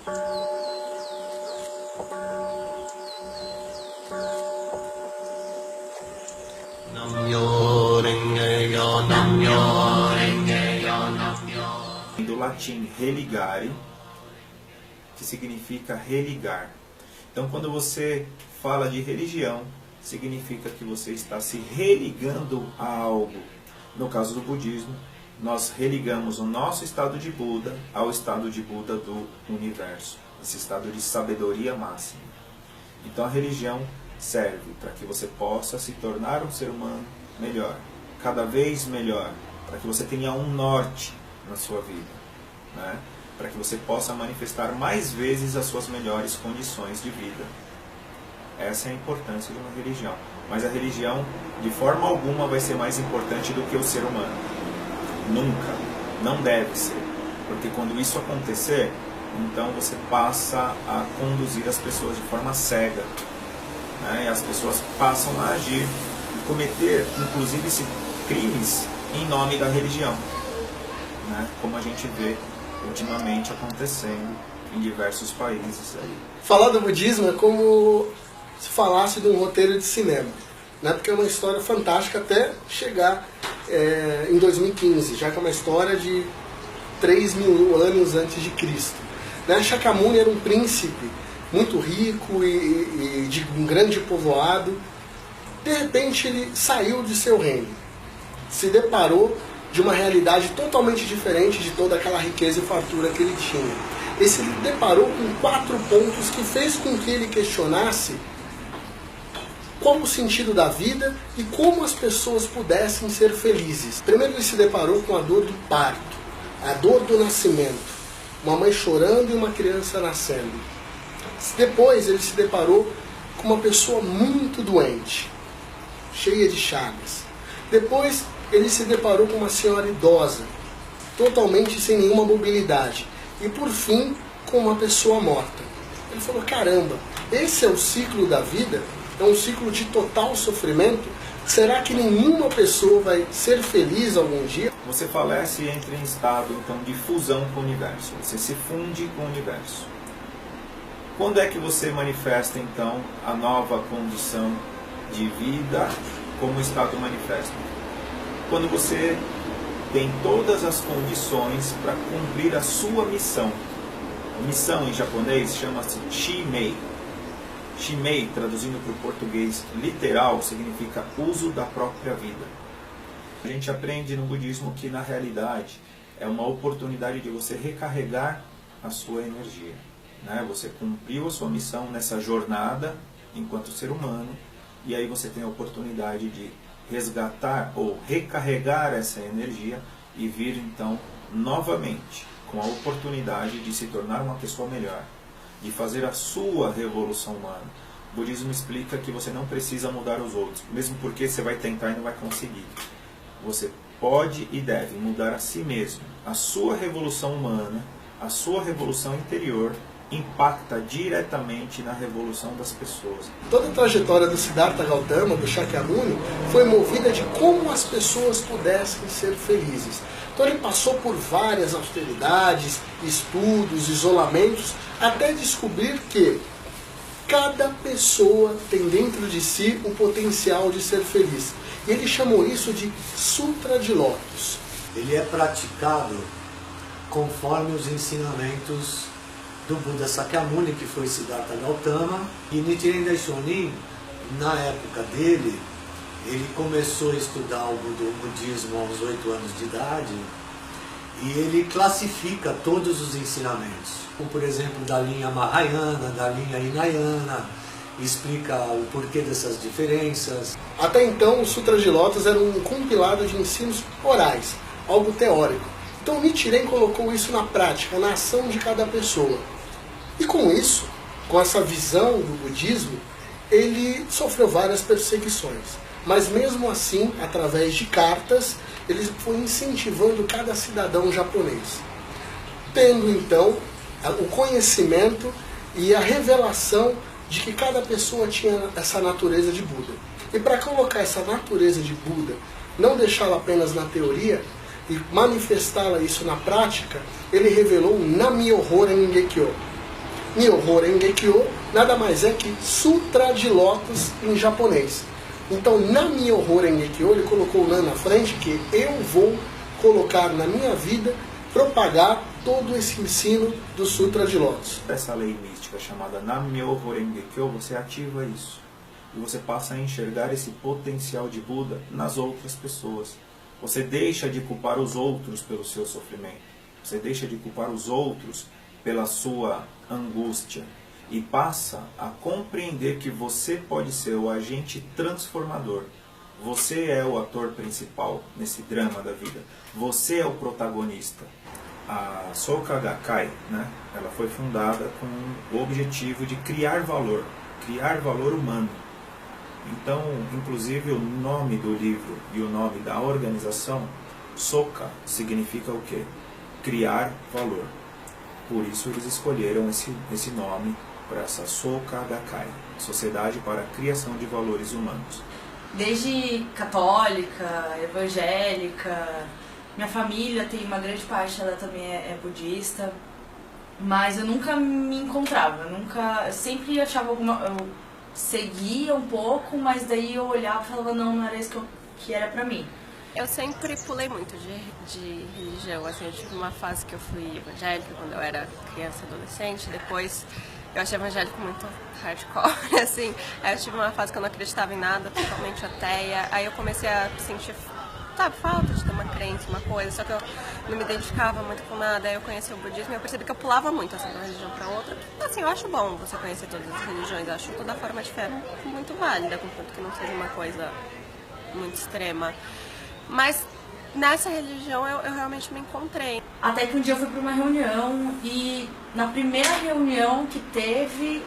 Do latim religare, que significa religar. Então, quando você fala de religião, significa que você está se religando a algo. No caso do budismo, nós religamos o nosso estado de Buda ao estado de Buda do universo, esse estado de sabedoria máxima. Então, a religião serve para que você possa se tornar um ser humano melhor, cada vez melhor, para que você tenha um norte na sua vida, né? Para que você possa manifestar mais vezes as suas melhores condições de vida. Essa é a importância de uma religião. Mas a religião, de forma alguma, vai ser mais importante do que o ser humano. Nunca. Não deve ser. Porque quando isso acontecer, então você passa a conduzir as pessoas de forma cega, né? E as pessoas passam a agir e cometer, inclusive, crimes em nome da religião, né? Como a gente vê ultimamente acontecendo em diversos países aí. Falar do budismo é como se falasse de um roteiro de cinema, né? Porque é uma história fantástica até chegar em 2015, já que é uma história de 3.000 anos antes de Cristo, né? Shakyamuni era um príncipe muito rico e de um grande povoado. De repente ele saiu de seu reino, se deparou de uma realidade totalmente diferente de toda aquela riqueza e fartura que ele tinha. Ele se deparou com 4 pontos que fez com que ele questionasse qual o sentido da vida e como as pessoas pudessem ser felizes. Primeiro ele se deparou com a dor do parto, a dor do nascimento, uma mãe chorando e uma criança nascendo. Depois ele se deparou com uma pessoa muito doente, cheia de chagas. Depois ele se deparou com uma senhora idosa, totalmente sem nenhuma mobilidade. E por fim, com uma pessoa morta. Ele falou, caramba, esse é o ciclo da vida? É um ciclo de total sofrimento? Será que nenhuma pessoa vai ser feliz algum dia? Você falece e entra em estado então, de fusão com o universo. Você se funde com o universo. Quando é que você manifesta então a nova condição de vida como estado manifesto? Quando você tem todas as condições para cumprir a sua missão. Missão em japonês chama-se Shimei. Shimei, traduzindo para o português literal, significa uso da própria vida. A gente aprende no budismo que na realidade é uma oportunidade de você recarregar a sua energia, né? Você cumpriu a sua missão nessa jornada enquanto ser humano e aí você tem a oportunidade de resgatar ou recarregar essa energia e vir então novamente com a oportunidade de se tornar uma pessoa melhor, de fazer a sua revolução humana. O budismo explica que você não precisa mudar os outros, mesmo porque você vai tentar e não vai conseguir. Você pode e deve mudar a si mesmo. A sua revolução humana, a sua revolução interior impacta diretamente na revolução das pessoas. Toda a trajetória do Siddhartha Gautama, do Shakyamuni, foi movida de como as pessoas pudessem ser felizes. Então ele passou por várias austeridades, estudos, isolamentos, até descobrir que cada pessoa tem dentro de si o potencial de ser feliz. E ele chamou isso de Sutra de Lótus. Ele é praticado conforme os ensinamentos do Buda Sakyamuni, que foi Siddhartha Gautama. E Nichiren Daishonin, na época dele, ele começou a estudar o budismo aos 8 anos de idade e ele classifica todos os ensinamentos, como por exemplo da linha Mahayana, da linha Hinayana, explica o porquê dessas diferenças. Até então, o Sutra de Lótus era um compilado de ensinos orais, algo teórico. Então Nichiren colocou isso na prática, na ação de cada pessoa. E com isso, com essa visão do budismo, ele sofreu várias perseguições. Mas mesmo assim, através de cartas, ele foi incentivando cada cidadão japonês. Tendo então o conhecimento e a revelação de que cada pessoa tinha essa natureza de Buda. E para colocar essa natureza de Buda, não deixá-la apenas na teoria, e manifestá-la isso na prática, ele revelou o Nam-myoho Renge-kyo, Myoho Renge-kyo nada mais é que Sutra de Lótus em japonês. Então, na Myoho Renge-kyo, ele colocou o Nan na frente, que eu vou colocar na minha vida, propagar todo esse ensino do Sutra de Lótus. Essa lei mística chamada Nam-myoho Renge-kyo, você ativa isso. E você passa a enxergar esse potencial de Buda nas outras pessoas. Você deixa de culpar os outros pelo seu sofrimento. Você deixa de culpar os outros pela sua angústia. E passa a compreender que você pode ser o agente transformador. Você é o ator principal nesse drama da vida. Você é o protagonista. A Soka Gakkai, né, ela foi fundada com o objetivo de criar valor humano. Então, inclusive, o nome do livro e o nome da organização, Soka, significa o quê? Criar valor. Por isso eles escolheram esse nome para essa Soka Gakkai, Sociedade para a Criação de Valores Humanos. Desde católica, evangélica, minha família tem uma grande parte, ela também é budista, mas eu nunca me encontrava, eu sempre achava eu seguia um pouco, mas daí eu olhava e falava, não era isso que era pra mim. Eu sempre pulei muito de religião, assim, eu tive uma fase que eu fui evangélica quando eu era criança e adolescente, depois eu achei evangélico muito hardcore, assim, aí eu tive uma fase que eu não acreditava em nada, totalmente ateia, aí eu comecei a sentir, falta de ter uma crença, uma coisa, só que eu não me identificava muito com nada, aí eu conheci o budismo e eu percebi que eu pulava muito, assim, de uma religião para outra. Assim, eu acho bom você conhecer todas as religiões, eu acho toda forma de fé muito válida, contanto que não seja uma coisa muito extrema. Mas nessa religião eu realmente me encontrei. Até que um dia eu fui para uma reunião e na primeira reunião que teve,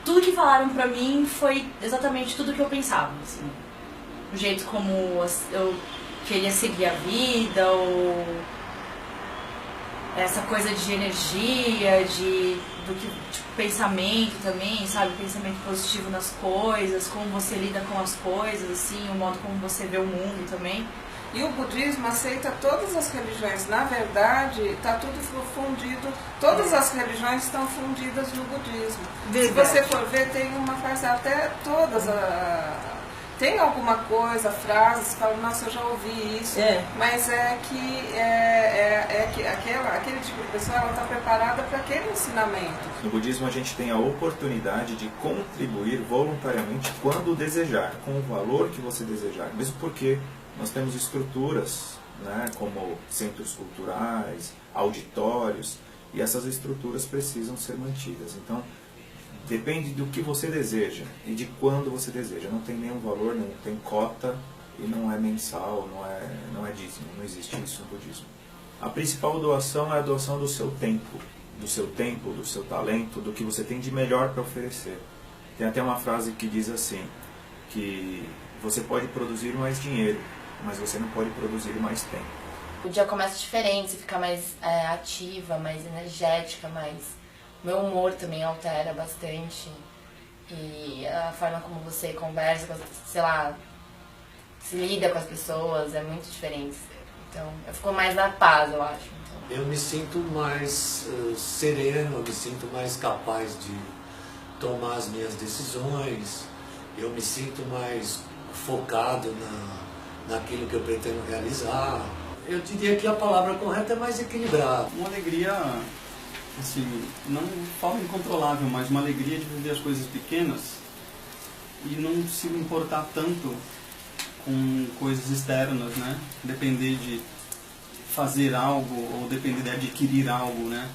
tudo que falaram pra mim foi exatamente tudo que eu pensava, assim. O jeito como eu queria seguir a vida, ou essa coisa de energia, tipo, pensamento também, sabe? Pensamento positivo nas coisas, como você lida com as coisas, assim, o modo como você vê o mundo também. E o budismo aceita todas as religiões. Na verdade, está tudo fundido, todas as religiões estão fundidas no budismo. Verdade. Se você for ver, tem uma frase, até todas tem alguma coisa, frases, fala, nossa, eu já ouvi isso, mas é que aquele tipo de pessoa, ela está preparada para aquele ensinamento. No budismo a gente tem a oportunidade de contribuir voluntariamente quando desejar, com o valor que você desejar, mesmo porque nós temos estruturas, né, como centros culturais, auditórios, e essas estruturas precisam ser mantidas. Então, depende do que você deseja e de quando você deseja. Não tem nenhum valor, não tem cota e não é mensal, não é dízimo, não existe isso no budismo. A principal doação é a doação do seu tempo, do seu talento, do que você tem de melhor para oferecer. Tem até uma frase que diz assim, que você pode produzir mais dinheiro, mas você não pode produzir mais tempo. O dia começa diferente, você fica mais ativa, mais energética, meu humor também altera bastante. E a forma como você conversa, sei lá, se lida com as pessoas é muito diferente. Então, eu fico mais na paz, eu acho. Então. Eu me sinto mais sereno, eu me sinto mais capaz de tomar as minhas decisões, eu me sinto mais focado naquilo que eu pretendo realizar. Eu diria que a palavra correta é mais equilibrado. Uma alegria, assim, não forma incontrolável, mas uma alegria de viver as coisas pequenas e não se importar tanto com coisas externas, né? Depender de fazer algo ou depender de adquirir algo, né?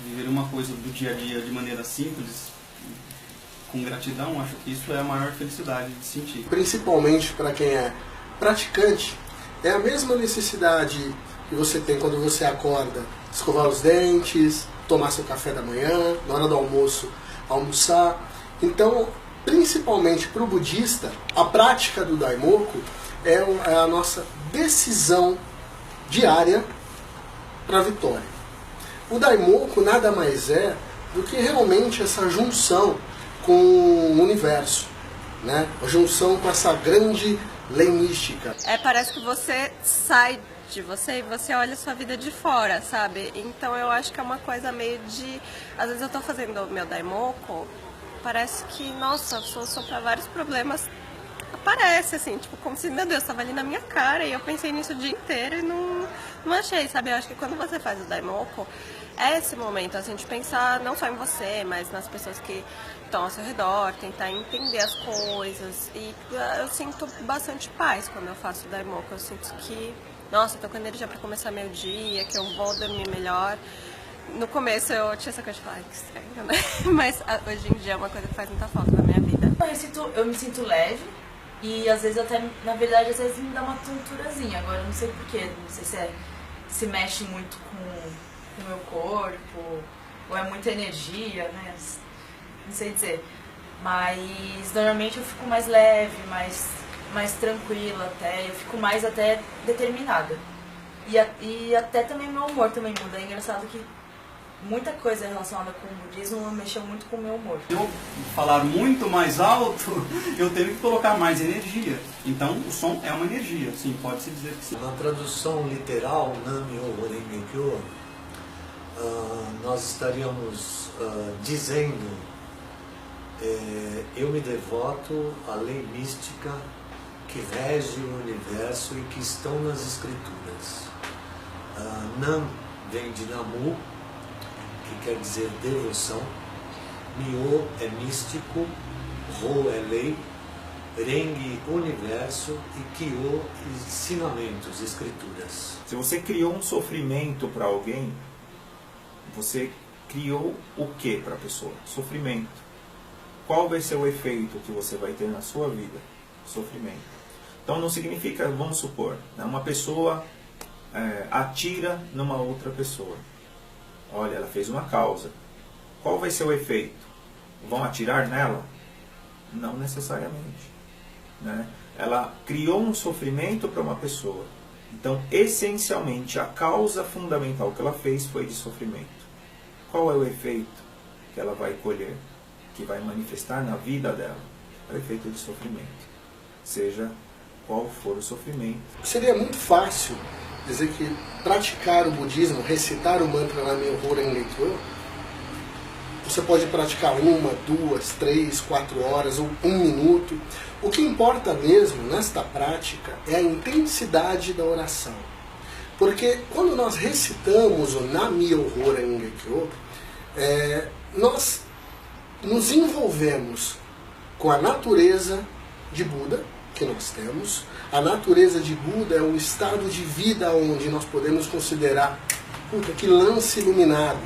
Viver uma coisa do dia a dia de maneira simples, com gratidão, acho que isso é a maior felicidade de sentir. Principalmente para quem é praticante, é a mesma necessidade que você tem quando você acorda, escovar os dentes, tomar seu café da manhã, na hora do almoço, almoçar. Então, principalmente para o budista, a prática do Daimoku é a nossa decisão diária para a vitória. O Daimoku nada mais é do que realmente essa junção com o universo, né? A junção com essa grande lei mística. Parece que você sai de você e você olha a sua vida de fora, sabe? Então eu acho que é uma coisa meio de... Às vezes eu tô fazendo o meu Daimoku, parece que, nossa, a solução para vários problemas aparece, assim, tipo, como se, meu Deus, tava ali na minha cara e eu pensei nisso o dia inteiro e não achei, sabe? Eu acho que quando você faz o Daimoku, é esse momento, assim, de pensar não só em você, mas nas pessoas que estão ao seu redor, tentar entender as coisas. E eu sinto bastante paz quando eu faço o Daimoku. Eu sinto que, nossa, eu tô com energia pra começar meu dia, que eu vou dormir melhor. No começo eu tinha essa coisa de falar, que estranho, né? Mas hoje em dia é uma coisa que faz muita falta na minha vida. Eu me sinto leve e às vezes até, na verdade, às vezes me dá uma tonturazinha. Agora eu não sei porquê, não sei se mexe muito com o meu corpo, ou é muita energia, né? Não sei dizer. Mas normalmente eu fico mais leve, mais tranquila até, eu fico mais até determinada. E até também meu humor também muda. É engraçado que muita coisa relacionada com o budismo mexeu muito com o meu humor. Se eu falar muito mais alto, eu tenho que colocar mais energia. Então o som é uma energia, sim, pode-se dizer que sim. Na tradução literal, Nam-myoho Renge-kyo, nós estaríamos dizendo: eu me devoto à lei mística que rege o universo e que estão nas escrituras. Nam vem de Namu, que quer dizer devoção. Myo é místico, Ro é lei, Renge universo e Kyo ensinamentos, escrituras. Se você criou um sofrimento para alguém, você criou o que para a pessoa? Sofrimento. Qual vai ser o efeito que você vai ter na sua vida? Sofrimento. Então não significa, vamos supor, uma pessoa atira numa outra pessoa. Olha, ela fez uma causa. Qual vai ser o efeito? Vão atirar nela? Não necessariamente. Né? Ela criou um sofrimento para uma pessoa. Então, essencialmente, a causa fundamental que ela fez foi de sofrimento. Qual é o efeito que ela vai colher, que vai manifestar na vida dela? É o efeito de sofrimento. Seja qual for o sofrimento. Seria muito fácil dizer que praticar o budismo, recitar o mantra Nam-myoho Renge-kyo, você pode praticar 1, 2, 3, 4 horas ou 1 minuto. O que importa mesmo nesta prática é a intensidade da oração. Porque quando nós recitamos o Nam-myoho Renge-kyo, nós nos envolvemos com a natureza de Buda que nós temos. A natureza de Buda é um estado de vida onde nós podemos considerar, puta, que lance iluminado,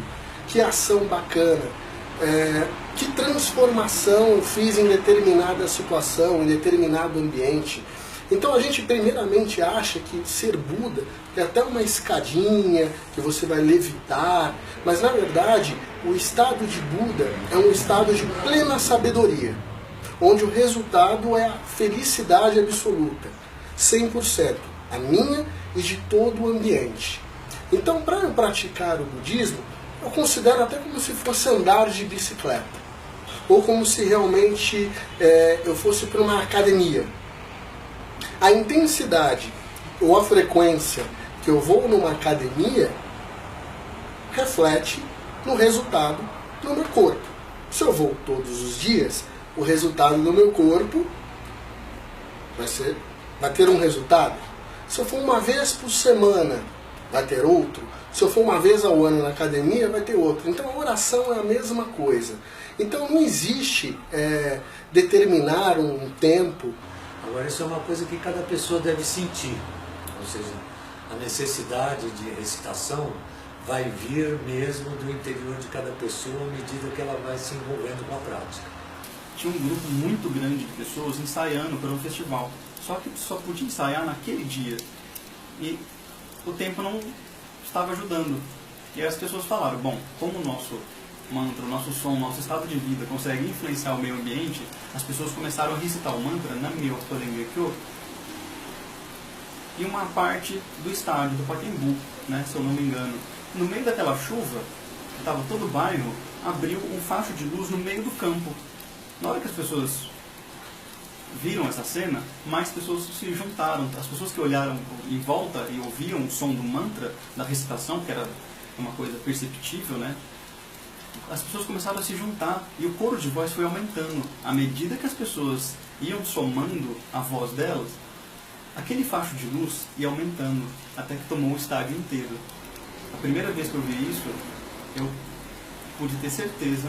que ação bacana, que transformação eu fiz em determinada situação, em determinado ambiente. Então a gente primeiramente acha que ser Buda é até uma escadinha que você vai levitar, mas na verdade o estado de Buda é um estado de plena sabedoria, onde o resultado é a felicidade absoluta, 100%, a minha e de todo o ambiente. Então, para eu praticar o budismo, eu considero até como se fosse andar de bicicleta, ou como se realmente eu fosse para uma academia. A intensidade ou a frequência que eu vou numa academia reflete no resultado no meu corpo. Se eu vou todos os dias, o resultado no meu corpo vai ter um resultado. Se eu for uma vez por semana, vai ter outro. Se eu for uma vez ao ano na academia, vai ter outro. Então a oração é a mesma coisa. Então não existe determinar um tempo. Agora isso é uma coisa que cada pessoa deve sentir. Ou seja, a necessidade de recitação vai vir mesmo do interior de cada pessoa à medida que ela vai se envolvendo com a prática. Tinha um grupo muito grande de pessoas ensaiando para um festival. Só que só podia ensaiar naquele dia. E o tempo não estava ajudando. E aí as pessoas falaram, bom, como o nosso mantra, o nosso som, o nosso estado de vida consegue influenciar o meio ambiente, as pessoas começaram a recitar o mantra Nam-myoho Renge-kyo e uma parte do estádio, do Pacaembu, né, se eu não me engano. No meio daquela chuva, estava todo o bairro, abriu um facho de luz no meio do campo. Na hora que as pessoas viram essa cena, mais pessoas se juntaram. As pessoas que olharam em volta e ouviam o som do mantra, da recitação, que era uma coisa perceptível, né? As pessoas começaram a se juntar e o coro de voz foi aumentando. À medida que as pessoas iam somando a voz delas, aquele facho de luz ia aumentando, até que tomou o estádio inteiro. A primeira vez que eu vi isso, eu pude ter certeza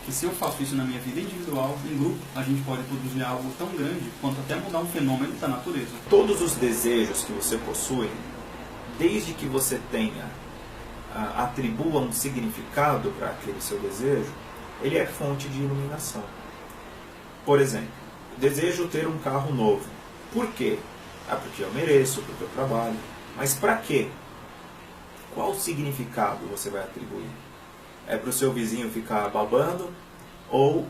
que se eu faço isso na minha vida individual, em grupo, a gente pode produzir algo tão grande quanto até mudar um fenômeno da natureza. Todos os desejos que você possui, desde que você tenha, atribua um significado para aquele seu desejo, ele é fonte de iluminação. Por exemplo, desejo ter um carro novo. Por quê? Porque eu mereço, porque eu trabalho. Mas para quê? Qual o significado você vai atribuir? É para o seu vizinho ficar babando? Ou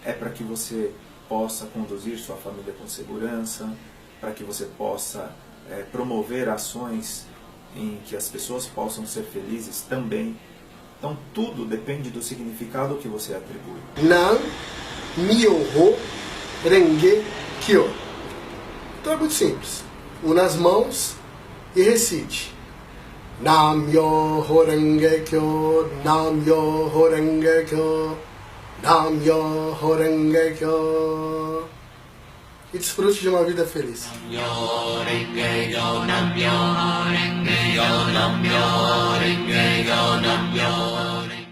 é para que você possa conduzir sua família com segurança? Para que você possa promover ações em que as pessoas possam ser felizes também? Então tudo depende do significado que você atribui. Nam Myoho Renge Kyo. Então é muito simples. Una as mãos e recite. Nam Myoho Renge Kyo, Nam Myoho Renge Kyo, Nam Myoho Renge Kyo. E desfrute de uma vida feliz. Nam Myoho Renge Kyo, Nam Myoho Renge Kyo, Nam Myoho Renge Kyo, Nam Myoho Renge Kyo.